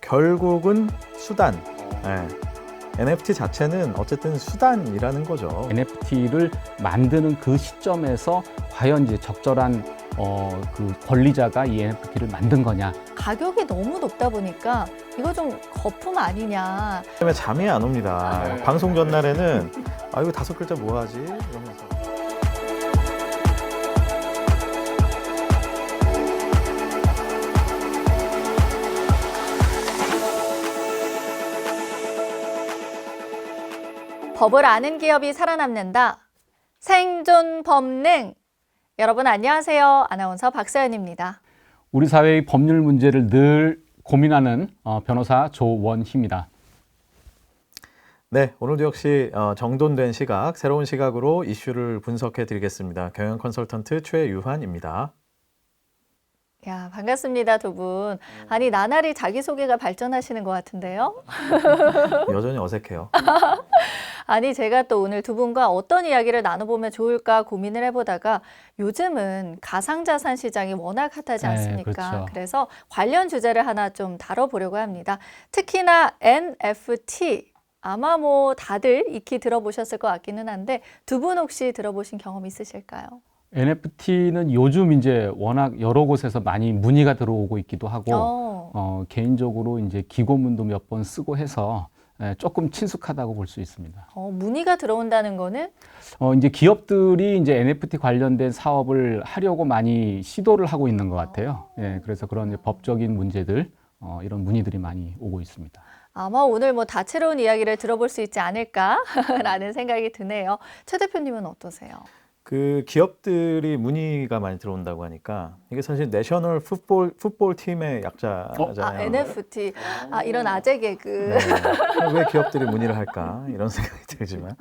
결국은 수단. 네. NFT 자체는 어쨌든 수단이라는 거죠. NFT를 만드는 그 시점에서 과연 이제 적절한 그 권리자가 이 NFT를 만든 거냐. 가격이 너무 높다 보니까 이거 좀 거품 아니냐. 때문에 잠이 안 옵니다. 방송 전날에는 아 이거 5글자 뭐 하지? 이러면서. 법을 아는 기업이 살아남는다. 생존 법능. 여러분 안녕하세요. 아나운서 박서연입니다. 우리 사회의 법률 문제를 늘 고민하는 변호사 조원희입니다. 네, 오늘도 역시 정돈된 시각, 새로운 시각으로 이슈를 분석해 드리겠습니다. 경영 컨설턴트 최유환입니다. 야, 반갑습니다, 두 분. 아니, 나날이 자기소개가 발전하시는 것 같은데요? 여전히 어색해요. 아니, 제가 또 오늘 두 분과 어떤 이야기를 나눠보면 좋을까 고민을 해보다가 요즘은 가상자산 시장이 워낙 핫하지 않습니까? 그렇죠. 그래서 관련 주제를 하나 좀 다뤄보려고 합니다. 특히나 NFT. 아마 뭐 다들 익히 들어보셨을 것 같기는 한데 두 분 혹시 들어보신 경험 있으실까요? NFT는 요즘 이제 워낙 여러 곳에서 많이 문의가 들어오고 있기도 하고 개인적으로 이제 기고문도 몇 번 쓰고 해서 조금 친숙하다고 볼 수 있습니다. 문의가 들어온다는 거는? 이제 기업들이 이제 NFT 관련된 사업을 하려고 많이 시도를 하고 있는 것 같아요. 예, 그래서 그런 법적인 문제들, 이런 문의들이 많이 오고 있습니다. 아마 오늘 뭐 다채로운 이야기를 들어볼 수 있지 않을까라는 생각이 드네요. 최 대표님은 어떠세요? 그 기업들이 문의가 많이 들어온다고 하니까 이게 사실 내셔널 풋볼 팀의 약자잖아요. NFT. 이런 아재 개그. 네. 왜 기업들이 문의를 할까 이런 생각이 들지만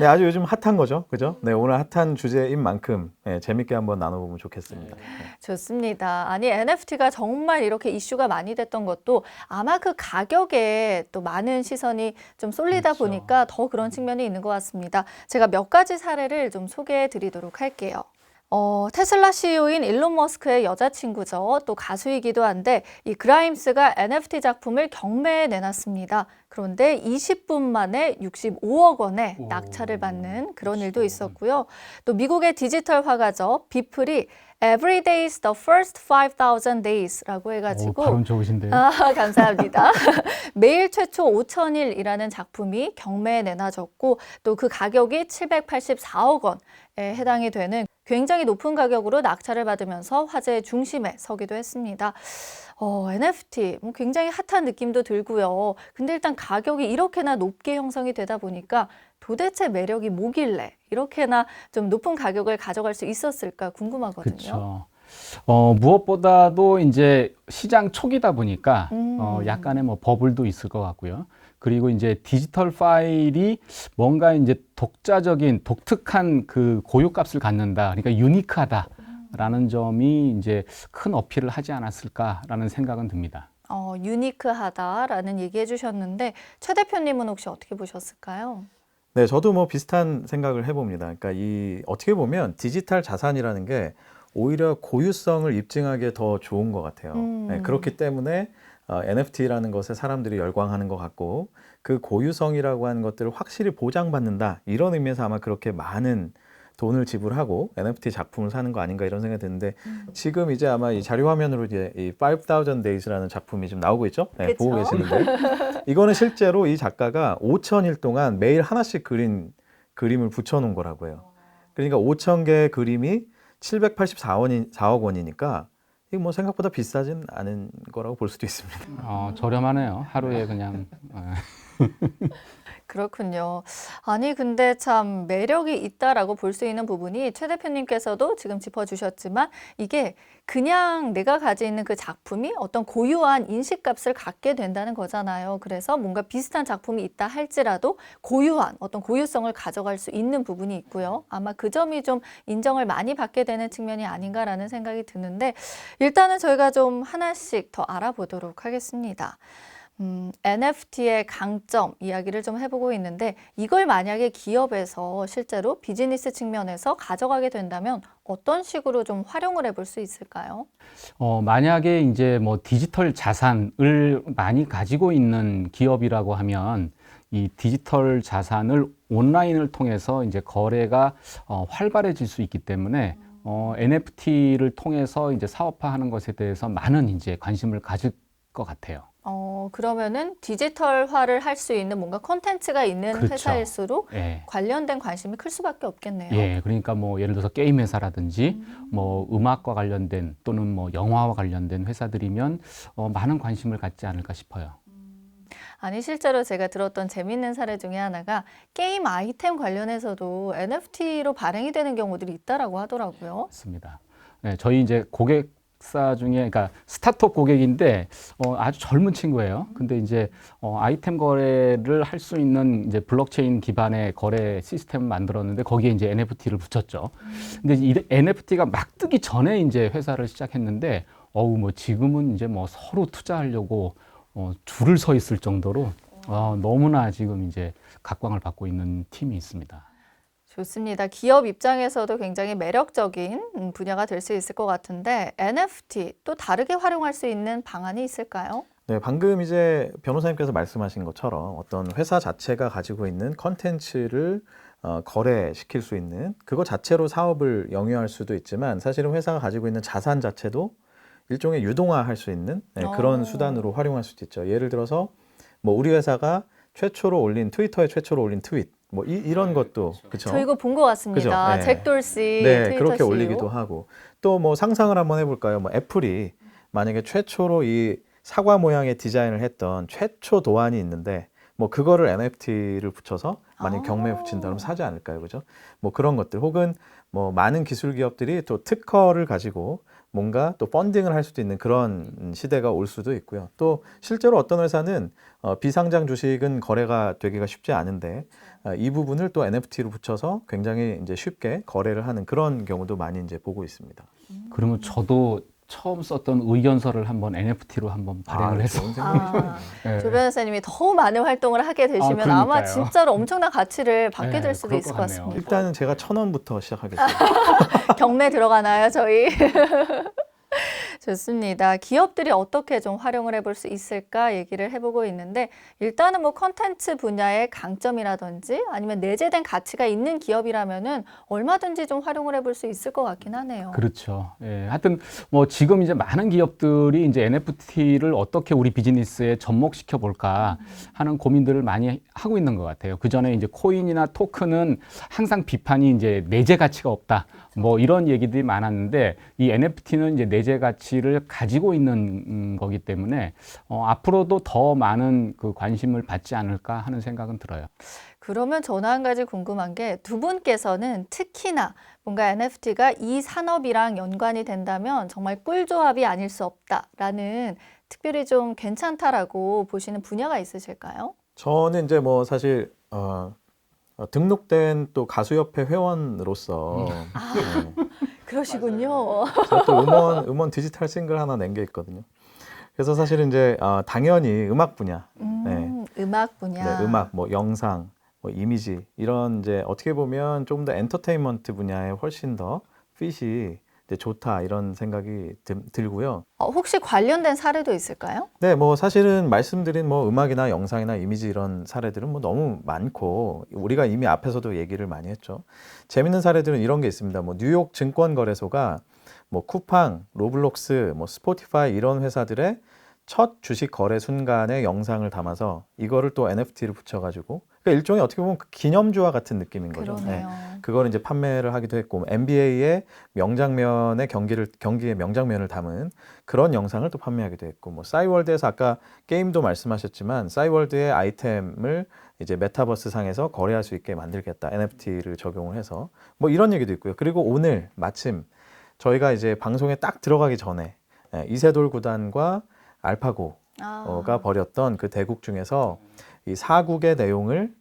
네, 아주 요즘 핫한 거죠, 그죠? 네, 오늘 핫한 주제인 만큼 재밌게 한번 나눠보면 좋겠습니다. 네. 좋습니다. 아니 NFT가 정말 이렇게 이슈가 많이 됐던 것도 아마 그 가격에 또 많은 시선이 좀 쏠리다 그렇죠. 보니까 더 그런 측면이 있는 것 같습니다. 제가 몇 가지 사례를 좀 소개해 드리도록 할게요. 테슬라 CEO인 일론 머스크의 여자친구죠. 또 가수이기도 한데 이 그라임스가 NFT 작품을 경매에 내놨습니다. 그런데 20분 만에 65억 원의 낙찰을 받는 그런 일도 있었고요. 또 미국의 디지털 화가죠. 비플이 Every day is the first 5,000 days라고 해가지고 발음 좋으신데요. 감사합니다. 매일 최초 5,000일이라는 작품이 경매에 내놔졌고 또 그 가격이 784억 원에 해당이 되는 굉장히 높은 가격으로 낙찰을 받으면서 화제의 중심에 서기도 했습니다. NFT 굉장히 핫한 느낌도 들고요. 근데 일단 가격이 이렇게나 높게 형성이 되다 보니까 도대체 매력이 뭐길래 이렇게나 좀 높은 가격을 가져갈 수 있었을까 궁금하거든요. 그렇죠. 무엇보다도 이제 시장 초기다 보니까 약간의 뭐 버블도 있을 것 같고요. 그리고 이제 디지털 파일이 뭔가 이제 독자적인 독특한 그 고유값을 갖는다. 그러니까 유니크하다라는 점이 이제 큰 어필을 하지 않았을까라는 생각은 듭니다. 유니크하다라는 얘기 해주셨는데 최 대표님은 혹시 어떻게 보셨을까요? 네, 저도 뭐 비슷한 생각을 해봅니다. 그러니까 이 어떻게 보면 디지털 자산이라는 게 오히려 고유성을 입증하기에 더 좋은 것 같아요. 네, 그렇기 때문에 NFT라는 것에 사람들이 열광하는 것 같고 그 고유성이라고 하는 것들을 확실히 보장받는다 이런 의미에서 아마 그렇게 많은 돈을 지불하고 NFT 작품을 사는 거 아닌가 이런 생각이 드는데 지금 이제 아마 이 자료 화면으로 이제 이 5,000 Days라는 작품이 지금 나오고 있죠? 네, 보고 계시는데 이거는 실제로 이 작가가 5,000일 동안 매일 하나씩 그린 그림을 붙여놓은 거라고 해요. 그러니까 5,000개의 그림이 4억 원이니까 이거 뭐 생각보다 비싸진 않은 거라고 볼 수도 있습니다. 저렴하네요. 하루에 그냥. 그렇군요. 아니 근데 참 매력이 있다라고 볼 수 있는 부분이 최 대표님께서도 지금 짚어주셨지만 이게 그냥 내가 가지고 있는 그 작품이 어떤 고유한 인식값을 갖게 된다는 거잖아요. 그래서 뭔가 비슷한 작품이 있다 할지라도 고유한 어떤 고유성을 가져갈 수 있는 부분이 있고요. 아마 그 점이 좀 인정을 많이 받게 되는 측면이 아닌가라는 생각이 드는데 일단은 저희가 좀 하나씩 더 알아보도록 하겠습니다. NFT의 강점 이야기를 좀 해보고 있는데 이걸 만약에 기업에서 실제로 비즈니스 측면에서 가져가게 된다면 어떤 식으로 좀 활용을 해볼 수 있을까요? 만약에 이제 뭐 디지털 자산을 많이 가지고 있는 기업이라고 하면 이 디지털 자산을 온라인을 통해서 이제 거래가 활발해질 수 있기 때문에 NFT를 통해서 이제 사업화하는 것에 대해서 많은 이제 관심을 가질 것 같아요. 그러면은 디지털화를 할 수 있는 뭔가 콘텐츠가 있는 그렇죠. 회사일수록 예. 관련된 관심이 클 수밖에 없겠네요. 예, 그러니까 뭐 예를 들어서 게임 회사라든지 뭐 음악과 관련된 또는 뭐 영화와 관련된 회사들이면 많은 관심을 갖지 않을까 싶어요. 아니 실제로 제가 들었던 재미있는 사례 중에 하나가 게임 아이템 관련해서도 NFT로 발행이 되는 경우들이 있다라고 하더라고요. 맞습니다. 네, 저희 이제 고객사 중에 그러니까 스타트업 고객인데 아주 젊은 친구예요. 근데 이제 아이템 거래를 할 수 있는 이제 블록체인 기반의 거래 시스템을 만들었는데 거기에 이제 NFT를 붙였죠. 근데 이 NFT가 막 뜨기 전에 이제 회사를 시작했는데 뭐 지금은 이제 뭐 서로 투자하려고 줄을 서 있을 정도로 너무나 지금 이제 각광을 받고 있는 팀이 있습니다. 좋습니다. 기업 입장에서도 굉장히 매력적인 분야가 될 수 있을 것 같은데 NFT 또 다르게 활용할 수 있는 방안이 있을까요? 네, 방금 이제 변호사님께서 말씀하신 것처럼 어떤 회사 자체가 가지고 있는 컨텐츠를 거래시킬 수 있는 그거 자체로 사업을 영위할 수도 있지만 사실은 회사가 가지고 있는 자산 자체도 일종의 유동화할 수 있는 그런 수단으로 활용할 수도 있죠. 예를 들어서 뭐 우리 회사가 트위터에 최초로 올린 트윗 뭐 이런 것도 그렇죠. 저 이거 본 것 같습니다. 그죠? 네. 잭 돌시 네, 트위터 그렇게 CEO. 올리기도 하고 또 뭐 상상을 한번 해볼까요? 뭐 애플이 만약에 최초로 이 사과 모양의 디자인을 했던 최초 도안이 있는데 뭐 그거를 NFT를 붙여서 만약 경매에 붙인다면 사지 않을까요? 그죠? 뭐 그런 것들 혹은 뭐 많은 기술 기업들이 또 특허를 가지고 뭔가 또 펀딩을 할 수도 있는 그런 시대가 올 수도 있고요. 또 실제로 어떤 회사는 비상장 주식은 거래가 되기가 쉽지 않은데 이 부분을 또 NFT로 붙여서 굉장히 이제 쉽게 거래를 하는 그런 경우도 많이 이제 보고 있습니다. 그러면 저도 처음 썼던 의견서를 한번 NFT로 한번 발행을 해서 좋은 생각이시네요. 네. 조 변호사님이 더 많은 활동을 하게 되시면 그러니까요. 아마 진짜로 엄청난 가치를 받게 네, 될 수도 그럴 있을 것 것 같네요. 같습니다. 일단은 제가 1,000원부터 시작하겠습니다. 경매 들어가나요, 저희? 좋습니다. 기업들이 어떻게 좀 활용을 해볼 수 있을까 얘기를 해보고 있는데 일단은 뭐 컨텐츠 분야의 강점이라든지 아니면 내재된 가치가 있는 기업이라면은 얼마든지 좀 활용을 해볼 수 있을 것 같긴 하네요. 그렇죠. 예, 하여튼 뭐 지금 이제 많은 기업들이 이제 NFT를 어떻게 우리 비즈니스에 접목시켜 볼까 하는 고민들을 많이 하고 있는 것 같아요. 그 전에 이제 코인이나 토큰은 항상 비판이 이제 내재 가치가 없다. 뭐 이런 얘기들이 많았는데 이 NFT는 이제 내재 가치를 가지고 있는 거기 때문에 앞으로도 더 많은 그 관심을 받지 않을까 하는 생각은 들어요. 그러면 저는 한 가지 궁금한 게 두 분께서는 특히나 뭔가 NFT가 이 산업이랑 연관이 된다면 정말 꿀조합이 아닐 수 없다라는 특별히 좀 괜찮다라고 보시는 분야가 있으실까요? 저는 이제 뭐 사실 등록된 또 가수협회 회원으로서 네. 그러시군요. 제가 또 음원 디지털 싱글 하나 낸 게 있거든요. 그래서 사실은 이제 당연히 음악 분야, 네. 음악 분야. 네, 음악, 뭐 영상, 뭐 이미지 이런 이제 어떻게 보면 조금 더 엔터테인먼트 분야에 훨씬 더 핏이 이제 좋다 이런 생각이 들고요. 혹시 관련된 사례도 있을까요? 네, 뭐 사실은 말씀드린 뭐 음악이나 영상이나 이미지 이런 사례들은 뭐 너무 많고 우리가 이미 앞에서도 얘기를 많이 했죠. 재밌는 사례들은 이런 게 있습니다. 뭐 뉴욕 증권거래소가 뭐 쿠팡, 로블록스, 뭐 스포티파이 이런 회사들의 첫 주식 거래 순간의 영상을 담아서 이거를 또 NFT를 붙여가지고 그러니까 일종의 어떻게 보면 기념주와 같은 느낌인 거죠. 그러네요. 그걸 이제 판매를 하기도 했고 NBA의 명장면의 경기의 명장면을 담은 그런 영상을 또 판매하기도 했고 뭐 싸이월드에서 아까 게임도 말씀하셨지만 싸이월드의 아이템을 이제 메타버스 상에서 거래할 수 있게 만들겠다 NFT를 적용을 해서 뭐 이런 얘기도 있고요. 그리고 오늘 마침 저희가 이제 방송에 딱 들어가기 전에 이세돌 구단과 알파고가 벌였던 그 대국 중에서 이 4국의 내용을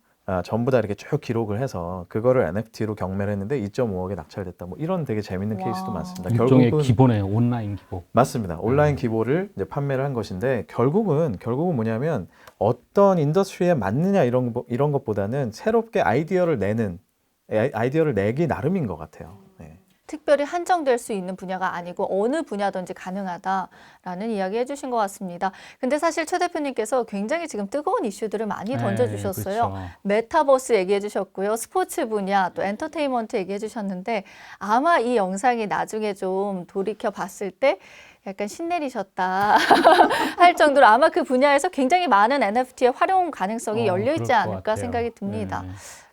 전부 다 이렇게 쭉 기록을 해서 그거를 NFT로 경매를 했는데 2.5억에 낙찰됐다. 뭐 이런 되게 재밌는 와. 케이스도 많습니다. 일종의 기본의 온라인 기본. 맞습니다. 온라인 기보를 이제 판매를 한 것인데 결국은 뭐냐면 어떤 인더스트리에 맞느냐 이런 것보다는 새롭게 아이디어를 내기 나름인 것 같아요. 네. 특별히 한정될 수 있는 분야가 아니고 어느 분야든지 가능하다라는 이야기 해주신 것 같습니다. 근데 사실 최 대표님께서 굉장히 지금 뜨거운 이슈들을 많이 던져주셨어요. 그렇죠. 메타버스 얘기해 주셨고요. 스포츠 분야, 또 엔터테인먼트 얘기해 주셨는데 아마 이 영상이 나중에 좀 돌이켜 봤을 때 약간 신내리셨다 할 정도로 아마 그 분야에서 굉장히 많은 NFT의 활용 가능성이 열려 있지 그럴 것 않을까 같아요. 생각이 듭니다. 네.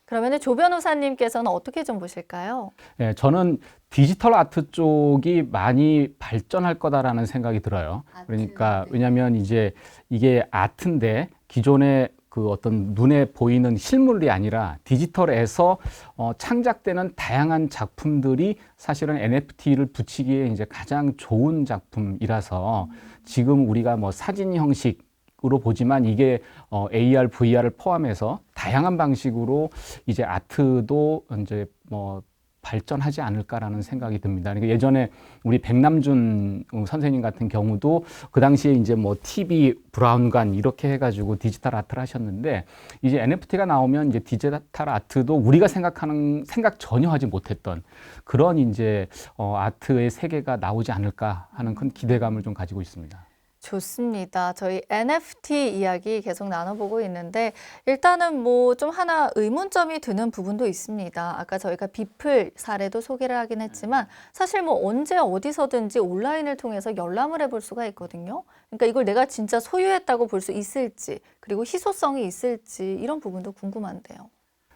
그러면 조 변호사님께서는 어떻게 좀 보실까요? 네, 저는 디지털 아트 쪽이 많이 발전할 거다라는 생각이 들어요. 그러니까 왜냐하면 이제 이게 아트인데 기존의 그 어떤 눈에 보이는 실물이 아니라 디지털에서 창작되는 다양한 작품들이 사실은 NFT를 붙이기에 이제 가장 좋은 작품이라서 지금 우리가 뭐 사진 형식 으로 보지만 이게 AR, VR을 포함해서 다양한 방식으로 이제 아트도 이제 뭐 발전하지 않을까라는 생각이 듭니다. 그러니까 예전에 우리 백남준 선생님 같은 경우도 그 당시에 이제 뭐 TV 브라운관 이렇게 해가지고 디지털 아트를 하셨는데 이제 NFT가 나오면 이제 디지털 아트도 우리가 생각 전혀 하지 못했던 그런 이제 아트의 세계가 나오지 않을까 하는 큰 기대감을 좀 가지고 있습니다. 좋습니다. 저희 NFT 이야기 계속 나눠보고 있는데 일단은 뭐 좀 하나 의문점이 드는 부분도 있습니다. 아까 저희가 비플 사례도 소개를 하긴 했지만 사실 뭐 언제 어디서든지 온라인을 통해서 열람을 해볼 수가 있거든요. 그러니까 이걸 내가 진짜 소유했다고 볼 수 있을지 그리고 희소성이 있을지 이런 부분도 궁금한데요.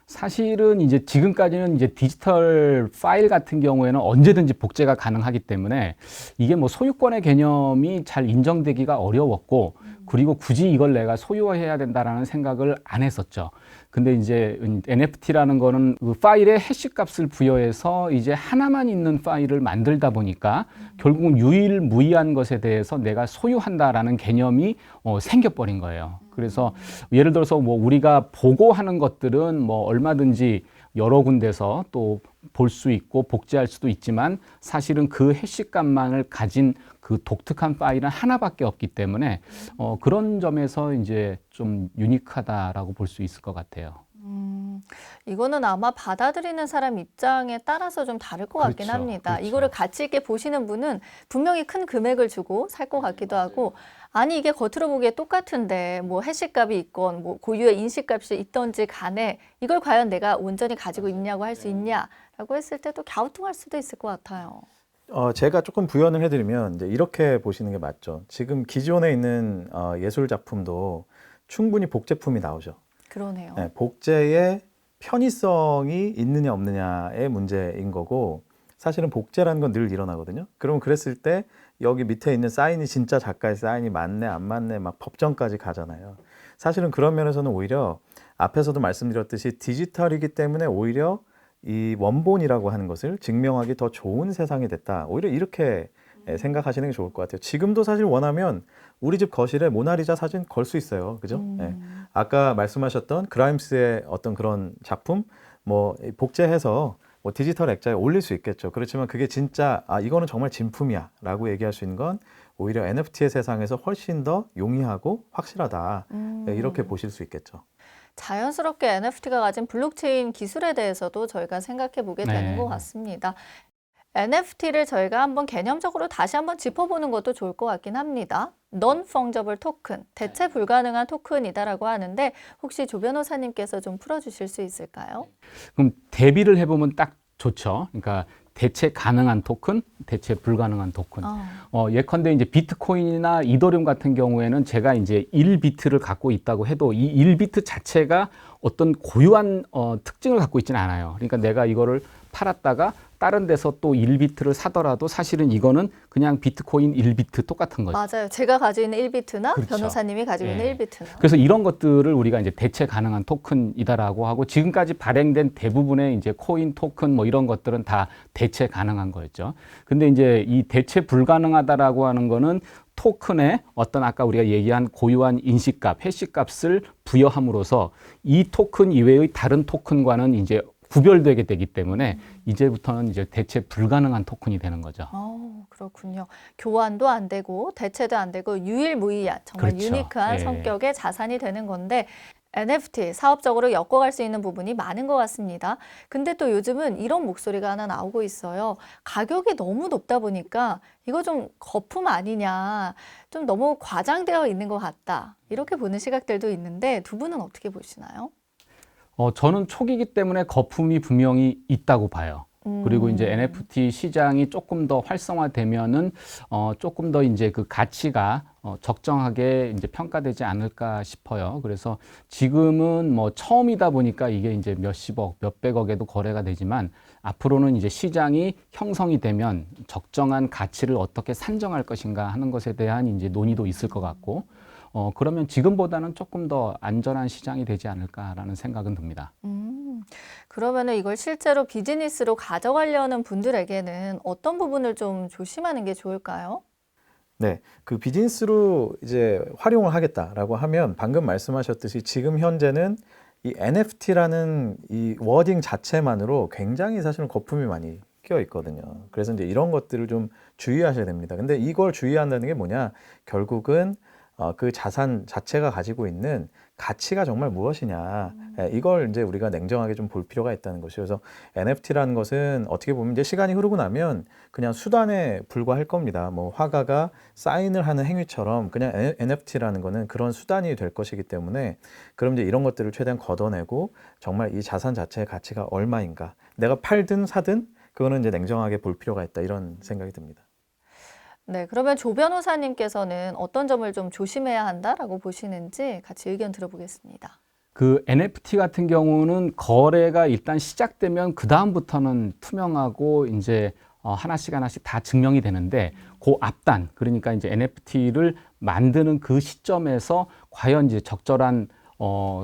사실은 이제 지금까지는 이제 디지털 파일 같은 경우에는 언제든지 복제가 가능하기 때문에 이게 뭐 소유권의 개념이 잘 인정되기가 어려웠고 그리고 굳이 이걸 내가 소유해야 된다라는 생각을 안 했었죠. 근데 이제 NFT라는 거는 그 파일에 해시 값을 부여해서 이제 하나만 있는 파일을 만들다 보니까 결국은 유일무이한 것에 대해서 내가 소유한다라는 개념이 생겨버린 거예요. 그래서 예를 들어서 뭐 우리가 보고하는 것들은 뭐 얼마든지 여러 군데서 또 볼 수 있고 복제할 수도 있지만 사실은 그 해시값만을 가진 그 독특한 파일은 하나밖에 없기 때문에 그런 점에서 이제 좀 유니크하다라고 볼 수 있을 것 같아요. 이거는 아마 받아들이는 사람 입장에 따라서 좀 다를 것 같긴 그렇죠, 합니다. 그렇죠. 이거를 가치 있게 보시는 분은 분명히 큰 금액을 주고 살 것 같기도 하고 아니 이게 겉으로 보기에 똑같은데 뭐 해시값이 있건 뭐 고유의 인식값이 있던지 간에 이걸 과연 내가 온전히 가지고 있냐고 할 수 있냐라고 했을 때도 갸우뚱할 수도 있을 것 같아요. 제가 조금 부연을 해드리면 이제 이렇게 보시는 게 맞죠. 지금 기존에 있는 예술 작품도 충분히 복제품이 나오죠. 그러네요. 네, 복제의 편의성이 있느냐 없느냐의 문제인 거고 사실은 복제라는 건 늘 일어나거든요. 그러면 그랬을 때 여기 밑에 있는 사인이 진짜 작가의 사인이 맞네 안 맞네 막 법정까지 가잖아요. 사실은 그런 면에서는 오히려 앞에서도 말씀드렸듯이 디지털이기 때문에 오히려 이 원본이라고 하는 것을 증명하기 더 좋은 세상이 됐다. 오히려 이렇게 생각하시는 게 좋을 것 같아요. 지금도 사실 원하면 우리 집 거실에 모나리자 사진 걸 수 있어요. 그죠? 네. 아까 말씀하셨던 그라임스의 어떤 그런 작품 뭐 복제해서 뭐 디지털 액자에 올릴 수 있겠죠. 그렇지만 그게 진짜 이거는 정말 진품이야 라고 얘기할 수 있는 건 오히려 NFT의 세상에서 훨씬 더 용이하고 확실하다. 네, 이렇게 보실 수 있겠죠. 자연스럽게 NFT가 가진 블록체인 기술에 대해서도 저희가 생각해 보게 되는 것 같습니다. NFT를 저희가 한번 개념적으로 다시 한번 짚어보는 것도 좋을 것 같긴 합니다. Non-fungible 토큰, 대체 불가능한 토큰이다라고 하는데 혹시 조 변호사님께서 좀 풀어주실 수 있을까요? 그럼 대비를 해보면 딱 좋죠. 그러니까 대체 가능한 토큰, 대체 불가능한 토큰. 예컨대 이제 비트코인이나 이더리움 같은 경우에는 제가 이제 1비트를 갖고 있다고 해도 이 1비트 자체가 어떤 고유한 특징을 갖고 있지는 않아요. 그러니까 내가 이거를 팔았다가 다른 데서 또 1비트를 사더라도 사실은 이거는 그냥 비트코인 1비트 똑같은 거죠. 맞아요. 제가 가지고 있는 1비트나 그렇죠. 변호사님이 가지고 있는 1비트나. 그래서 이런 것들을 우리가 이제 대체 가능한 토큰이다라고 하고 지금까지 발행된 대부분의 이제 코인 토큰 뭐 이런 것들은 다 대체 가능한 거였죠. 근데 이제 이 대체 불가능하다라고 하는 거는 토큰에 어떤 아까 우리가 얘기한 고유한 인식값, 해시값을 부여함으로써 이 토큰 이외의 다른 토큰과는 이제 구별되게 되기 때문에 이제부터는 이제 대체 불가능한 토큰이 되는 거죠. 그렇군요. 교환도 안 되고 대체도 안 되고 유일무이한 정말 그렇죠. 유니크한 예. 성격의 자산이 되는 건데 NFT 사업적으로 엮어갈 수 있는 부분이 많은 것 같습니다. 근데 또 요즘은 이런 목소리가 하나 나오고 있어요. 가격이 너무 높다 보니까 이거 좀 거품 아니냐, 좀 너무 과장되어 있는 것 같다. 이렇게 보는 시각들도 있는데 두 분은 어떻게 보시나요? 저는 초기이기 때문에 거품이 분명히 있다고 봐요. 그리고 이제 NFT 시장이 조금 더 활성화되면은 조금 더 이제 그 가치가 적정하게 이제 평가되지 않을까 싶어요. 그래서 지금은 뭐 처음이다 보니까 이게 이제 몇십억, 몇백억에도 거래가 되지만 앞으로는 이제 시장이 형성이 되면 적정한 가치를 어떻게 산정할 것인가 하는 것에 대한 이제 논의도 있을 것 같고 그러면 지금보다는 조금 더 안전한 시장이 되지 않을까라는 생각은 듭니다. 그러면은 이걸 실제로 비즈니스로 가져가려는 분들에게는 어떤 부분을 좀 조심하는 게 좋을까요? 네, 그 비즈니스로 이제 활용을 하겠다라고 하면 방금 말씀하셨듯이 지금 현재는 이 NFT라는 이 워딩 자체만으로 굉장히 사실은 거품이 많이 끼어 있거든요. 그래서 이제 이런 것들을 좀 주의하셔야 됩니다. 근데 이걸 주의한다는 게 뭐냐? 결국은 그 자산 자체가 가지고 있는 가치가 정말 무엇이냐. 이걸 이제 우리가 냉정하게 좀 볼 필요가 있다는 것이죠. 그래서 NFT라는 것은 어떻게 보면 이제 시간이 흐르고 나면 그냥 수단에 불과할 겁니다. 뭐 화가가 사인을 하는 행위처럼 그냥 NFT라는 거는 그런 수단이 될 것이기 때문에 그럼 이제 이런 것들을 최대한 걷어내고 정말 이 자산 자체의 가치가 얼마인가. 내가 팔든 사든 그거는 이제 냉정하게 볼 필요가 있다. 이런 생각이 듭니다. 네, 그러면 조 변호사님께서는 어떤 점을 좀 조심해야 한다라고 보시는지 같이 의견 들어보겠습니다. 그 NFT 같은 경우는 거래가 일단 시작되면 그 다음부터는 투명하고 이제 하나씩 하나씩 다 증명이 되는데 그 앞단 그러니까 이제 NFT를 만드는 그 시점에서 과연 이제 적절한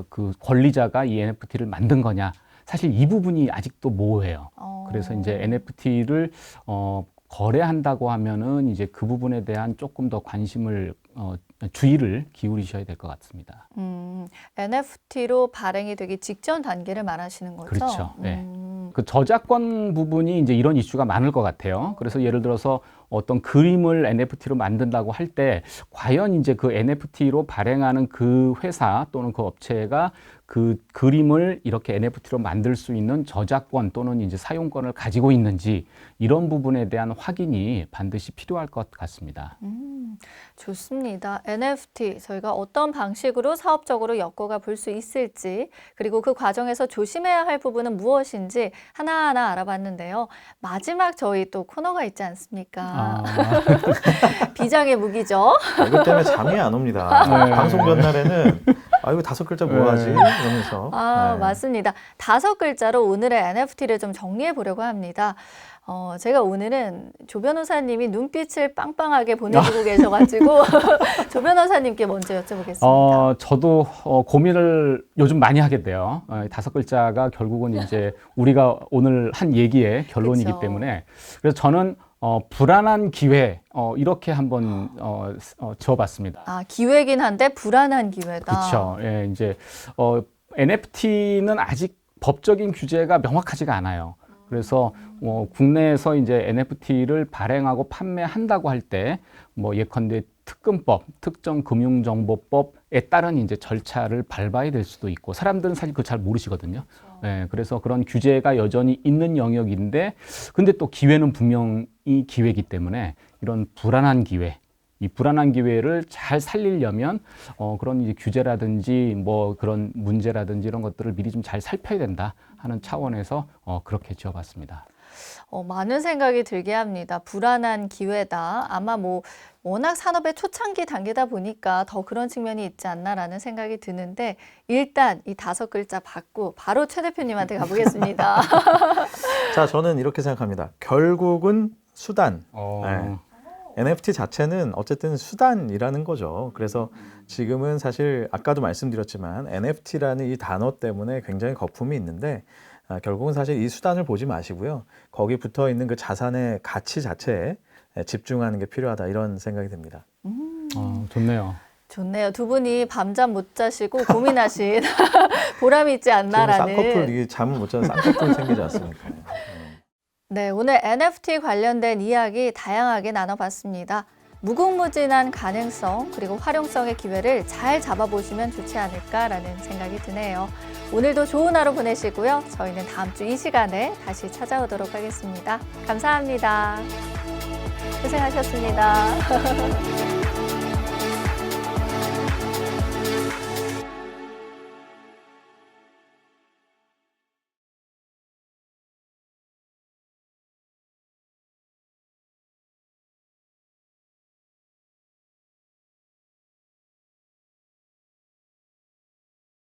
그 권리자가 이 NFT를 만든 거냐 사실 이 부분이 아직도 모호해요. 그래서 이제 NFT를 거래한다고 하면은 이제 그 부분에 대한 조금 더 관심을 주의를 기울이셔야 될 것 같습니다. NFT로 발행이 되기 직전 단계를 말하시는 거죠? 그렇죠. 네. 그 저작권 부분이 이제 이런 이슈가 많을 것 같아요. 그래서 예를 들어서 어떤 그림을 NFT로 만든다고 할 때 과연 이제 그 NFT로 발행하는 그 회사 또는 그 업체가 그 그림을 이렇게 NFT로 만들 수 있는 저작권 또는 이제 사용권을 가지고 있는지 이런 부분에 대한 확인이 반드시 필요할 것 같습니다. 좋습니다. NFT 저희가 어떤 방식으로 사업적으로 엮어가 볼 수 있을지 그리고 그 과정에서 조심해야 할 부분은 무엇인지 하나하나 알아봤는데요. 마지막 저희 또 코너가 있지 않습니까? 비장의 무기죠. 이것 때문에 잠이 안 옵니다. 방송 전날에는 이거 5글자 뭐하지? 이러면서. 네. 맞습니다. 5글자로 오늘의 NFT를 좀 정리해 보려고 합니다. 제가 오늘은 조 변호사님이 눈빛을 빵빵하게 보내주고 계셔가지고 조 변호사님께 먼저 여쭤보겠습니다. 저도 고민을 요즘 많이 하게 돼요. 5글자가 결국은 이제 우리가 오늘 한 얘기의 결론이기 그쵸. 때문에 그래서 저는 불안한 기회 이렇게 한번 지어봤습니다. 기회긴 한데 불안한 기회다. 그렇죠. 예, 이제 NFT는 아직 법적인 규제가 명확하지가 않아요. 그래서 국내에서 이제 NFT를 발행하고 판매한다고 할 때 뭐 예컨대 특금법, 특정금융정보법에 따른 이제 절차를 밟아야 될 수도 있고 사람들은 사실 그거 잘 모르시거든요. 예, 그래서 그런 규제가 여전히 있는 영역인데 근데 또 기회는 분명히 기회이기 때문에 이런 불안한 기회 이 불안한 기회를 잘 살리려면 그런 이제 규제라든지 뭐 그런 문제라든지 이런 것들을 미리 좀 잘 살펴야 된다 하는 차원에서 그렇게 지어봤습니다. 많은 생각이 들게 합니다. 불안한 기회다. 아마 뭐 워낙 산업의 초창기 단계다 보니까 더 그런 측면이 있지 않나라는 생각이 드는데 일단 이 5글자 받고 바로 최 대표님한테 가보겠습니다. 자, 저는 이렇게 생각합니다. 결국은 수단. 네. NFT 자체는 어쨌든 수단이라는 거죠. 그래서 지금은 사실 아까도 말씀드렸지만 NFT라는 이 단어 때문에 굉장히 거품이 있는데 결국은 사실 이 수단을 보지 마시고요. 거기 붙어 있는 그 자산의 가치 자체에 집중하는 게 필요하다 이런 생각이 듭니다. 좋네요. 좋네요. 두 분이 밤잠 못 자시고 고민하신 보람이 있지 않나라는. 쌍꺼풀 이게 잠을 못 자는 쌍꺼풀 생기지 않습니까? 네, 오늘 NFT 관련된 이야기 다양하게 나눠봤습니다. 무궁무진한 가능성 그리고 활용성의 기회를 잘 잡아보시면 좋지 않을까라는 생각이 드네요. 오늘도 좋은 하루 보내시고요. 저희는 다음 주 이 시간에 다시 찾아오도록 하겠습니다. 감사합니다. 고생하셨습니다.